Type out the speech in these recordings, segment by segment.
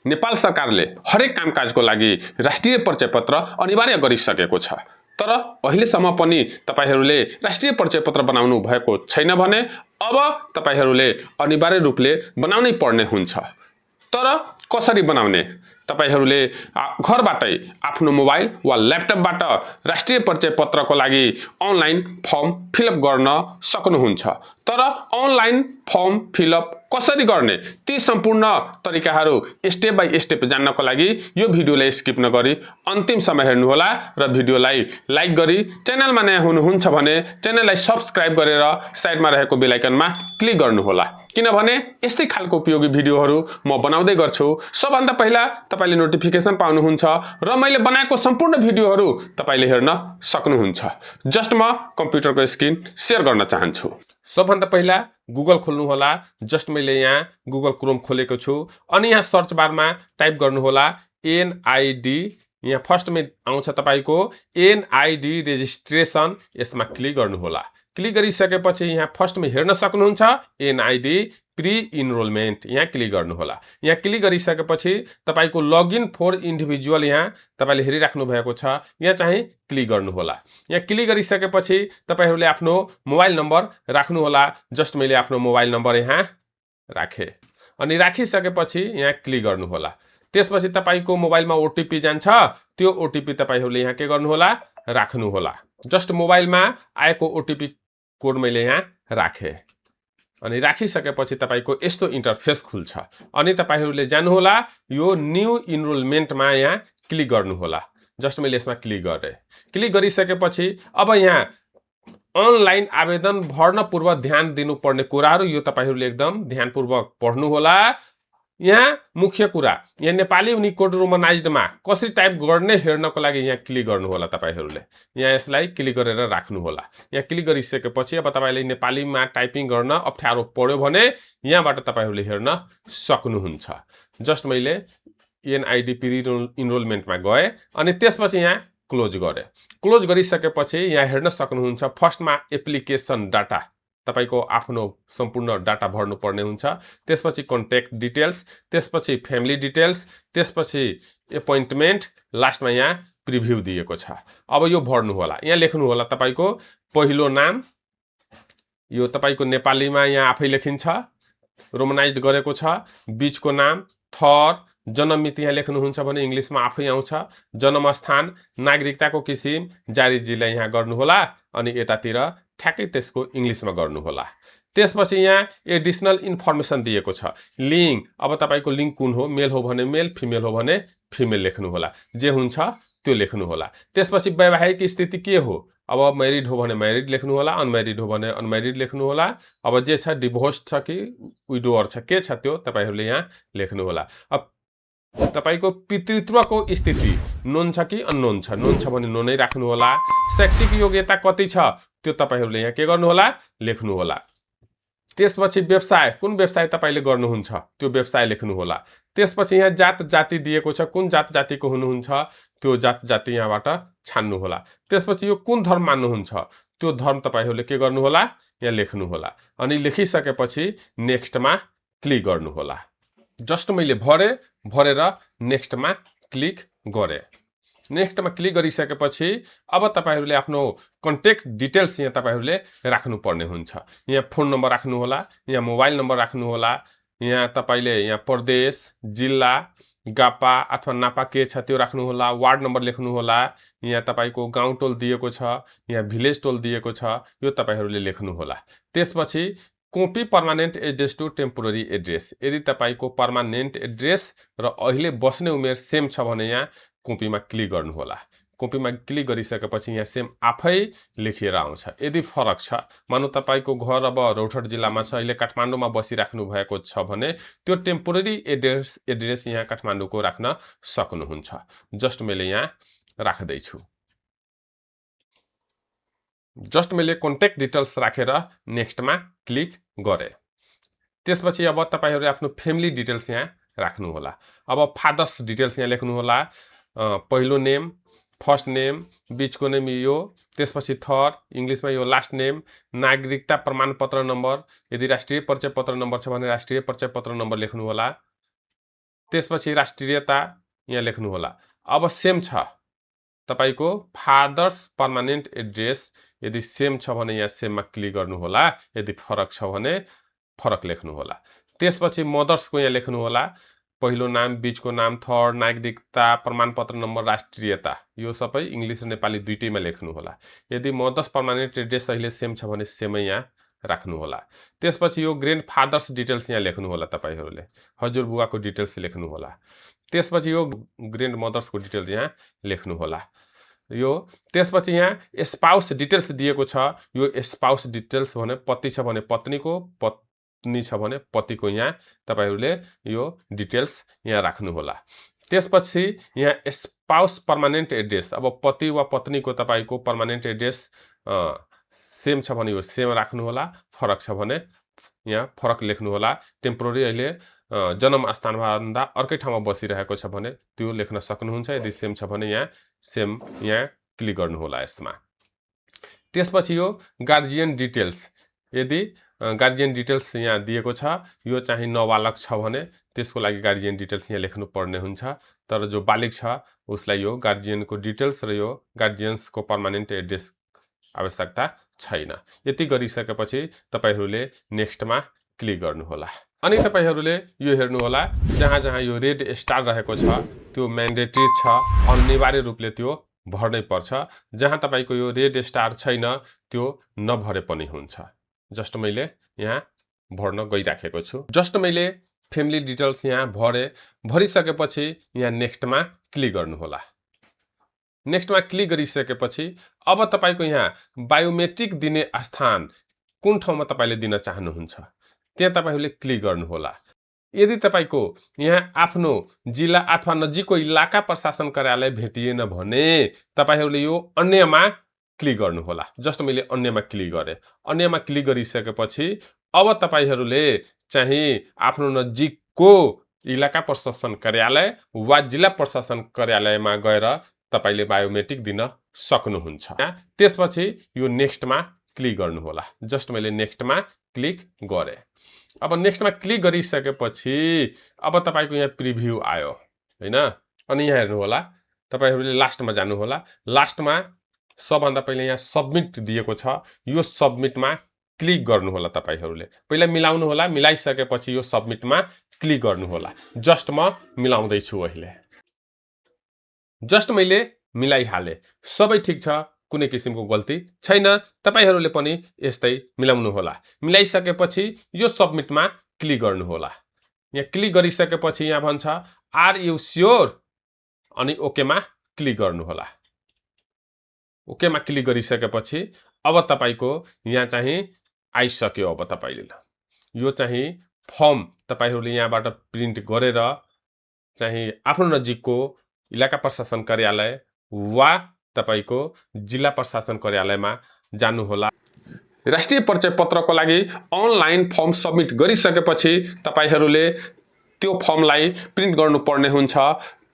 नेपाल सरकारले हरेक कामकाजको लागि राष्ट्रिय परिचय पत्र अनिवार्य गरिसकेको छ। तर अहिलेसम्म पनि तपाईहरूले राष्ट्रिय परिचय पत्र बनाउनु भएको छैन भने अब तपाईहरूले अनिवार्य रूपले बनाउनै पर्ने हुन्छ। तर कसरी बनाउने? तपाईहरूले घरबाटै आफ्नो मोबाइल वा ल्यापटपबाट राष्ट्रिय परिचय पत्रको लागि अनलाइन फर्म फिलअप गर्न सक्नुहुन्छ। तर अनलाइन फर्म फिलअप कसरी गर्ने ती सम्पूर्ण तरिकाहरू स्टेप बाइ स्टेप जान्नको लागि यो भिडियोलाई स्किप नगरी अन्तिमसम्म हेर्नुहोला र भिडियोलाई लाइक गरी च्यानलमा नयाँ हुनुहुन्छ भने च्यानललाई सब्स्क्राइब गरेर साइडमा रहेको बेल आइकनमा क्लिक गर्नुहोला, किनभने यस्तै खालको उपयोगी भिडियोहरू म बनाउँदै गर्छु। सबभन्दा पहिला तपाईले नोटिफिकेसन पाउनुहुन्छ र मैले बनाएको सम्पूर्ण भिडियोहरू तपाईले हेर्न सक्नुहुन्छ। जस्ट म कम्प्युटरको स्क्रिन शेयर गर्न चाहन्छु। सबभन्दा पहिला गुगल खोल्नु होला। जस्ट मैले यहाँ गुगल क्रोम खोलेको छु अनि यहाँ सर्च बारमा टाइप गर्नु होला NID। यहाँ फर्स्टमा आउँछ तपाईको NID रेजिस्ट्रेसन, यसमा क्लिक गर्नु होला। क्लिक गरिसकेपछि यहाँ फर्स्टमा हेर्न सक्नुहुन्छ NID प्री इनरोलमेन्ट, यहाँ क्लिक गर्नु होला। यहाँ क्लिक गरिसकेपछि तपाईको लगइन फर इन्डिभिजुअल यहाँ तपाईले हेरिराख्नु भएको छ, यहाँ चाहिँ क्लिक गर्नु होला। यहाँ क्लिक गरिसकेपछि तपाईहरूले आफ्नो मोबाइल नम्बर राख्नु होला। जस्ट मैले आफ्नो मोबाइल नम्बर यहाँ राखे अनि राखिसकेपछि यहाँ क्लिक गर्नु होला। त्यसपछि तपाईको मोबाइलमा ओटिपी जान्छ, त्यो ओटिपी तपाईहरूले यहाँ के गर्नु होला, राख्नु होला। जस्ट मोबाइलमा आएको ओटिपी कोड मैले यहाँ राखे अनि राखिसकेपछि तपाईको यस्तो इन्टरफेस खुल्छ अनि तपाईहरूले जानुहोला यो न्यू इनरोलमेन्टमा यहाँ क्लिक गर्नु होला। जस्ट मैले यसमा क्लिक गरेँ। क्लिक गरिसकेपछि अब यहाँ अनलाइन आवेदन भर्न पूर्व ध्यान दिनुपर्ने कुराहरू यो तपाईहरूले एकदम ध्यानपूर्वक पढ्नु होला। यहाँ मुख्य कुरा यहाँ नेपाली युनिकोड रोमनाइज्डमा कसरी टाइप गर्ने हेर्नको लागि यहाँ क्लिक गर्नु होला। तपाईहरूले यहाँ यसलाई क्लिक गरेर राख्नु होला। यहाँ क्लिक गरिसकेपछि अब तपाईले नेपालीमा टाइपिङ गर्न अप्ठ्यारो पर्यो भने यहाँबाट तपाईहरूले हेर्न सक्नुहुन्छ। जस्ट मैले NID प्री इनरोलमेन्टमा गए अनि त्यसपछि यहाँ क्लोज गरे। क्लोज गरिसकेपछि यहाँ हेर्न सक्नुहुन्छ फर्स्टमा एप्लिकेसन डाटा, तपाईको आफ्नो सम्पूर्ण डाटा भर्नुपर्ने हुन्छ। त्यसपछि कन्ट्याक्ट डिटेल्स, त्यसपछि फ्यामिली डिटेल्स, त्यसपछि एपोइन्टमेन्ट, लास्टमा यहाँ प्रिभ्यू दिएको छ। अब यो भर्नु होला। यहाँ लेख्नु होला तपाईको पहिलो नाम, यो तपाईको नेपालीमा यहाँ आफै लेखिन्छ, रोमनाइज्ड गरेको छ। बीचको नाम, थर, जन्म मिति यहाँ लेख्नुहुन्छ भने इङ्ग्लिसमा आफै आउँछ। जन्मस्थान, नागरिकताको किसिम, जारी जिल्ला यहाँ गर्नु होला अनि यतातिर ठ्याक्कै त्यसको इङ्ग्लिसमा गर्नु होला। त्यसपछि यहाँ एडिसनल इन्फर्मेसन दिएको छ। लिङ्ग, अब तपाईको लिङ्ग कुन हो, मेल हो भने मेल, फिमेल हो भने फिमेल लेख्नु होला, जे हुन्छ त्यो लेख्नु होला। त्यसपछि वैवाहिक स्थिति के हो, अब म्यारिड हो भने म्यारिड लेख्नु होला, अनम्यारिड हो भने अनम्यारिड लेख्नु होला। अब जे छ डिभोर्स छ कि विडोअर छ, के छ त्यो तपाईहरूले यहाँ लेख्नु होला। अब तपाईको पितृत्वको स्थिति नोन छ कि अननोन छ, नोन छ भने नोनै राख्नु होला। शैक्षिक योग्यता कति छ त्यो तपाईहरूले यहाँ के गर्नु होला, लेख्नु होला। त्यसपछि व्यवसाय, कुन व्यवसाय तपाईले गर्नुहुन्छ त्यो व्यवसाय लेख्नु होला। त्यसपछि यहाँ जात जाति दिएको छ, कुन जात जातिको हुनुहुन्छ त्यो जात जाति यहाँबाट छान्नु होला। त्यसपछि यो कुन धर्म मान्नुहुन्छ त्यो धर्म तपाईहरूले के गर्नु होला, यहाँ लेख्नु होला अनि लेखिसकेपछि नेक्स्टमा क्लिक गर्नु होला। जस्ट मैले भरेर नेक्स्टमा क्लिक गरे। नेक्स्टमा क्लिक गरिसकेपछि अब तपाईहरूले आफ्नो कन्ट्याक्ट डिटेल्स यहाँ तपाईहरूले राख्नु पर्ने हुन्छ। यहाँ फोन नम्बर राख्नु होला, यहाँ मोबाइल नम्बर राख्नु होला, यहाँ तपाईले यहाँ प्रदेश, जिल्ला, गापा अथवा नापा के छ त्यो राख्नु होला। वार्ड नम्बर लेख्नु होला। यहाँ तपाईको गाउँ टोल दिएको छ, यहाँ भिलेज टोल दिएको छ, यो तपाईहरूले लेख्नु होला। त्यसपछि copy permanent address to temporary address, यदि तपाईको पर्मानेन्ट एड्रेस र अहिले बस्ने उमेर सेम छ भने यहाँ कपीमा क्लिक गर्नु होला। कपीमा क्लिक गरिसकेपछि यहाँ सेम आफै लेखिएर आउँछ। यदि फरक छ, मानौ तपाईको घर अब रौतहट जिल्लामा छ, अहिले काठमाडौँमा बसिराख्नु भएको छ भने त्यो टेम्पोररी एड्रेस यहाँ काठमाडौँको राख्न सक्नुहुन्छ। जस्ट मैले यहाँ राख्दैछु। जस्ट मैले कन्ट्याक्ट डिटेल्स राखेर नेक्स्टमा क्लिक गरे। त्यसपछि अब तपाईहरूले आफ्नो फ्यामिली डिटेल्स यहाँ राख्नु होला। अब फादर्स डिटेल्स यहाँ लेख्नु होला। पहिलो नेम, फर्स्ट नेम, बीचको नेम यो, त्यसपछि थर्ड, इङ्ग्लिसमा यो लास्ट नेम, नागरिकता प्रमाणपत्र नम्बर, यदि राष्ट्रिय परिचय पत्र नम्बर छ भने राष्ट्रिय परिचय पत्र नम्बर लेख्नु होला। त्यसपछि राष्ट्रियता यहाँ लेख्नु होला। अब सेम छ तपाईको फादर्स पर्मानेन्ट एड्रेस, यदि सेम छ भने यहाँ सेममा क्लिक गर्नु होला, यदि फरक छ भने फरक लेख्नु होला। त्यसपछि मदर्सको यहाँ लेख्नु होला, पहिलो नाम, बीचको नाम, थर्ड, नागरिकता, प्रमाणपत्र नम्बर, राष्ट्रियता, यो सबै इङ्ग्लिस र नेपाली दुईटैमा लेख्नु होला। यदि मदर्स पर्मानेन्ट एड्रेस अहिले सेम छ भने सेमै यहाँ राख्नु होला। त्यसपछि यो ग्रेन्ड फादर्स डिटेल्स यहाँ लेख्नु होला, तपाईहरूले हजुरबुवाको डिटेल्स लेख्नु होला। त्यसपछि यो ग्रेन्ड मदर्सको डिटेल्स यहाँ लेख्नु होला। यो त्यसपछि यहाँ स्पाउस डिटेल्स दिएको छ, यो स्पाउस डिटेल्स भने पति छ भने पत्नीको, पत्नी छ भने पतिको, यहाँ तपाईहरूले यो डिटेल्स यहाँ राख्नु होला। त्यसपछि यहाँ स्पाउस पर्मानेन्ट एड्रेस, अब पति वा पत्नीको तपाईको पर्मानेन्ट एड्रेस सेम छ भने यो सेम राख्नु होला, फरक छ भने यहाँ फरक लेख्नु होला। टेम्पोररी अहिले जन्म स्थानभन्दा अर्कै ठाउँमा बसिरहेको छ भने त्यो लेख्न सक्नुहुन्छ। यदि सेम छ भने यहाँ सेम यहाँ क्लिक गर्नु होला यसमा। त्यसपछि यो गार्जियन डिटेल्स, यदि गार्जियन डिटेल्स यहाँ दिएको छ, यो चाहिँ नाबालक छ भने त्यसको लागि गार्जियन डिटेल्स यहाँ लेख्नु पर्ने हुन्छ। तर जो बालिग छ उसलाई यो गार्जियनको डिटेल्स र यो गार्जियन्सको पर्मानेन्ट एड्रेस आवश्यकता छैन। यति गरिसकेपछि तपाईहरूले नेक्स्टमा क्लिक गर्नु होला। अनि तपाईहरूले यो हेर्नु होला, जहाँ जहाँ यो रेड स्टार रहेको छ त्यो म्यान्डेटरी छ, अनिवार्य रूपले त्यो भर्नै पर्छ। जहाँ तपाईको यो रेड स्टार छैन त्यो नभरे पनि हुन्छ। जस्ट मैले यहाँ भर्न गइराखेको छु। जस्ट मैले फ्यामिली डिटेल्स यहाँ भरिसकेपछि यहाँ नेक्स्टमा क्लिक गर्नु होला। नेक्स्टमा क्लिक गरिसकेपछि अब तपाईको यहाँ बायोमेट्रिक दिने स्थान कुन ठाउँमा तपाईले दिन चाहनुहुन्छ त्यहाँ तपाईहरूले क्लिक गर्नु होला। यदि तपाईको यहाँ आफ्नो जिल्ला अथवा नजिकको इलाका प्रशासन कार्यालय भेटिएन भने तपाईहरूले यो अन्यमा क्लिक गर्नु होला। जस्ट मैले अन्यमा क्लिक गरेँ। अन्यमा क्लिक गरिसकेपछि अब तपाईहरूले चाहिँ आफ्नो नजिकको इलाका प्रशासन कार्यालय वा जिल्ला प्रशासन कार्यालयमा गएर तपाईले बायोमेट्रिक दिन सक्नुहुन्छ। त्यसपछि यो नेक्स्टमा क्लिक गर्नु होला। जस्ट मैले नेक्स्टमा क्लिक गरेँ। अब नेक्स्टमा क्लिक गरिसकेपछि अब तपाईको यहाँ प्रिभ्यू आयो हैन। अनि यहाँ हेर्नु होला, तपाईहरूले लास्टमा जानु होला। लास्टमा सबभन्दा पहिले यहाँ सबमिट दिएको छ, यो सबमिटमा क्लिक गर्नु होला। तपाईहरूले पहिला मिलाउनु होला, मिलाइसकेपछि यो सबमिटमा क्लिक गर्नु होला। जस्ट म मिलाउँदै छु अहिले। जस्ट मैले मिलाइहाले, सबै ठीक छ, कुनै किसिमको गल्ती छैन। तपाईहरूले पनि यस्तै मिलाउनु होला। मिलाइसकेपछि यो सबमिटमा क्लिक गर्नु होला। यहाँ क्लिक गरिसकेपछि यहाँ भन्छ आर यु स्योर, अनि ओकेमा क्लिक गर्नु होला। ओकेमा क्लिक गरिसकेपछि अब तपाईको यहाँ चाहिँ आइसक्यो। अब तपाईले यो चाहिँ फर्म तपाईहरूले यहाँबाट प्रिन्ट गरेर चाहिँ आफ्नो नजिकको इलाका प्रशासन कार्यालय वा तपाईको जिल्ला प्रशासन कार्यालयमा जानु होला। राष्ट्रिय परिचय पत्रको लागि अनलाइन फर्म सबमिट गरिसकेपछि तपाईहरूले त्यो फर्मलाई प्रिन्ट गर्नुपर्ने हुन्छ।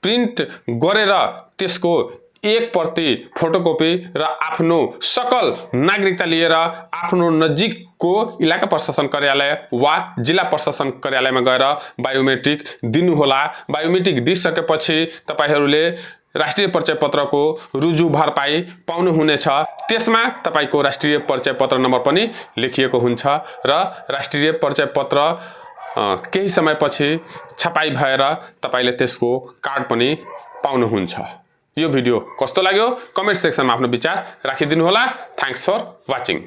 प्रिन्ट गरेर त्यसको एक प्रति फोटोकपी र आफ्नो सकल नागरिकता लिएर आफ्नो नजिकको इलाका प्रशासन कार्यालय वा जिल्ला प्रशासन कार्यालयमा गएर बायोमेट्रिक दिनु होला। बायोमेट्रिक दिइसकेपछि तपाईहरूले राष्ट्रिय परिचय पत्रको रुजु भरपाई पाउनु हुनेछ। त्यसमा तपाईको राष्ट्रिय परिचय पत्र नम्बर पनि लेखिएको हुन्छ र राष्ट्रिय परिचय पत्र केही समयपछि छपाई भएर तपाईले त्यसको कार्ड पनि पाउनुहुन्छ। यो भिडियो कस्तो लाग्यो कमेन्ट सेक्सनमा आफ्नो विचार राखिदिनु होला। Thanks for watching.